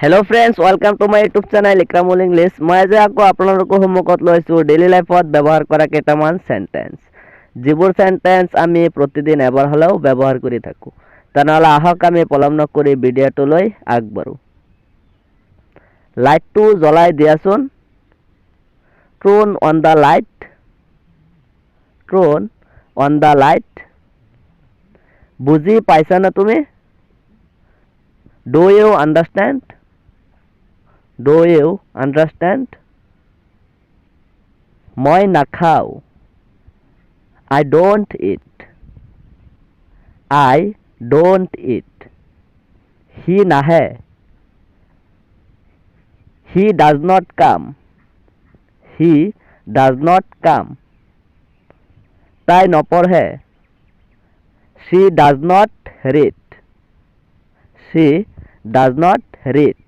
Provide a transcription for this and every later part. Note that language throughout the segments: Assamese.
Hello friends, welcome to my YouTube channel Ekramul English. মই আজি আকৌ আপোনালোকৰ সন্মুখত লৈছো ডেইলি লাইফত ব্যৱহাৰ কৰা কেইটামান সেন্টেন্স। যিবোৰ সেন্টেন্স আমি প্ৰতিদিন এবাৰ হলেও ব্যৱহাৰ কৰি থাকো। তেনেহলে আহক আমি পলম নকৰি ভিডিঅ'টোলৈ আগবাঢ়ো। লাইটটো জ্বলাই দিয়াচোন। Turn on the light. Turn on the light. বুজি পাইছা না তুমি? Do you understand? Do you understand? মই নাখাও। I don't eat. I don't eat. He নাহে। He does not come. He does not come. তাই নপঢ়ে। She does not read. She does not read.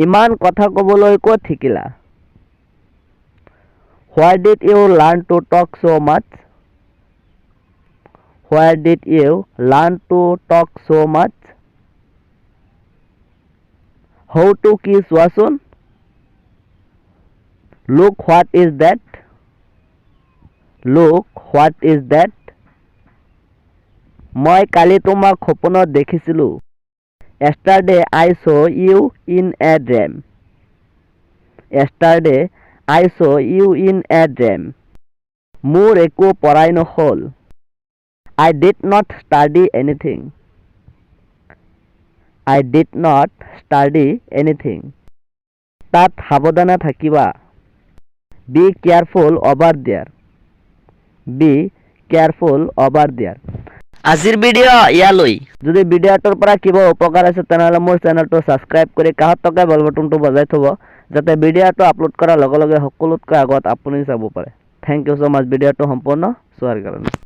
ইমান কথা কবলৈ ক'ত শিকিলা? Where did you learn to talk so much? Where did you learn to talk so much? How to কি চোৱাচোন? Look what is that? Look what is that? মই কালি তোমাক সপোনত দেখিছিলো। Yesterday I saw you in a dream. Yesterday I saw you in a dream. মোৰ একো পঢ়াই নহল। I did not study anything. I did not study anything. তাত সাৱধানে থাকিবা। Be careful over there. Be careful over there. আজিৰ ভিডিঅ' ইয়ালৈ। যদি ভিডিঅ'টোৰ পৰা কিবা উপকাৰ আছে তেনেহলে মোৰ চেনেলটো সাবস্ক্ৰাইব কৰি কাষত থকা বেল বাটনটো বজাই থব যাতে ভিডিঅ'টো আপলোড কৰাৰ লগে লগে সকলোতকৈ আগত আপুনি চাব পাৰে। থ্যাংক ইউ সো মাচ ভিডিঅ'টো সম্পূৰ্ণ চোৱাৰ কাৰণে।